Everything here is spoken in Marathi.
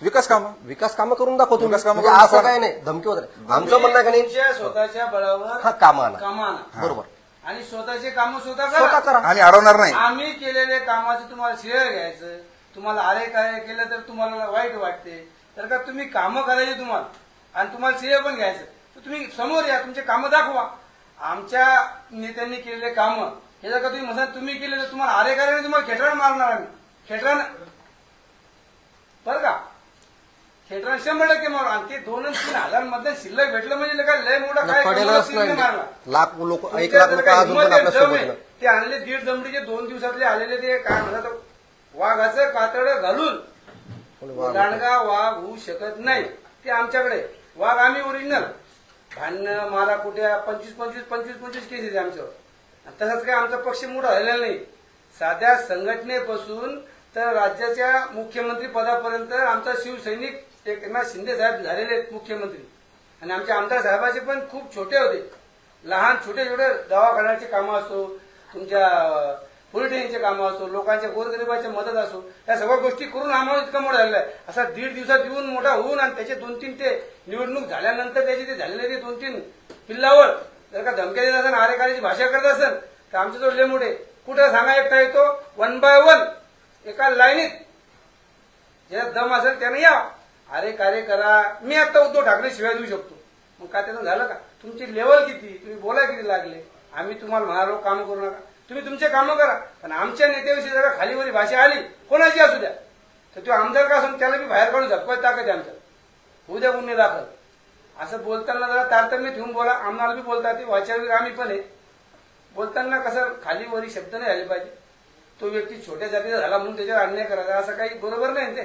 विकास कामं विकास कामं करून दाखवतो. विकास कामं म्हणजे करून असं दाखवा. काय नाही, धमकी वगैरे. आमचं म्हणणं आहे का नाही, तुमच्या स्वतःच्या बळावर हा कामं आणा. कामं आणा बरोबर. आणि स्वतःचे कामं स्वतः स्वतः करा. करा. आम्ही अडवणार नाही. आम्ही केलेले कामाचं तुम्हाला श्रेय घ्यायचं, तुम्हाला अरे काय केलं तर तुम्हाला वाईट वाटते, तर का तुम्ही कामं करायची तुम्हाला आणि तुम्हाला श्रेय पण घ्यायचं, तर तुम्ही समोर या, तुमचे कामं दाखवा. आमच्या नेत्यांनी केलेले कामं हे जर का तुम्ही म्हणता तुम्ही केले तर तुम्हाला अरे करायला तुम्हाला खेटरान मारणार आम्ही. खेटरान बरं का, खेटरान 100% मारू. आणि ते 2 आणि 3 हजार मध्ये शिल्लक भेटलं म्हणजे काय लय मोठा काय पडेलच तुम्हाला नाही. मारला. लाख लोक, 1 लाख लोक अजून पण आपल्या सोबत आहेत. ते आणले 1.5 दमडीचे 2 दिवसातले आलेले ते काय म्हणतात वाघाचं कातड घालून दांडगा वाघ होऊ शकत नाही. ते आमच्याकडे वाघ आम्ही ओरिजिनल. भांडणं मारा कुठे 25 केसेस आहे आमच्यावर. तसंच काय आमचा पक्ष मोठा झालेला नाही. साध्या संघटनेपासून तर राज्याच्या मुख्यमंत्री पदापर्यंत आमचा शिवसैनिक एकनाथ शिंदे साहेब झालेले आहेत मुख्यमंत्री. आणि आमच्या आमदार साहेबाचे पण खूप छोटे होते, लहान छोटे दवाखान्याचे कामं असो, तुमच्या पोलीस स्टेशनचे कामं असो, लोकांच्या गोरगरिबाच्या मदत असो, या सगळ्या गोष्टी करून आम्हाला इतका मोठा झालेला आहे. असा 1.5 दिवसात येऊन मोठा होऊन आणि त्याचे 2-3 ते निवडणूक झाल्यानंतर त्याचे ते झालेले ते 2-3 पिल्लावर जर का धमक्या देत असेल, आरेकारीची भाषा करत असेल तर आमच्याजवळ लय मोठे कुठं सांगा एकटा येतो 1 बाय 1 एका लाईनीत. ज्याला दम असेल त्याने या, अरे कार्य करा. मी आता उद्धव ठाकरे शिवाय देऊ शकतो, मग काय त्याचं झालं का? तुमची लेवल किती, तुम्ही बोला किती लागले. आम्ही तुम्हाला म्हणालो काम करू नका, तुम्ही तुमचे कामं करा. पण आमच्या नेत्याविषयी जर खालीवरी भाषा आली कोणाची असू द्या तर तो आमदार का असून त्याला बी बाहेर काढून झपकत टाकत आमच्या उद्या गुन्हे दाखल. असं बोलताना जरा तारतम्य ठेवून बोला. आम्हाला बी बोलतात ते वाचारवीर आम्ही पण आहे. बोलताना कसं खालीवरी शब्द नाही झाले पाहिजे. तो व्यक्ती छोट्या जातीचा झाला म्हणून त्याच्यावर अन्याय करायचा असं काही बरोबर नाही ते.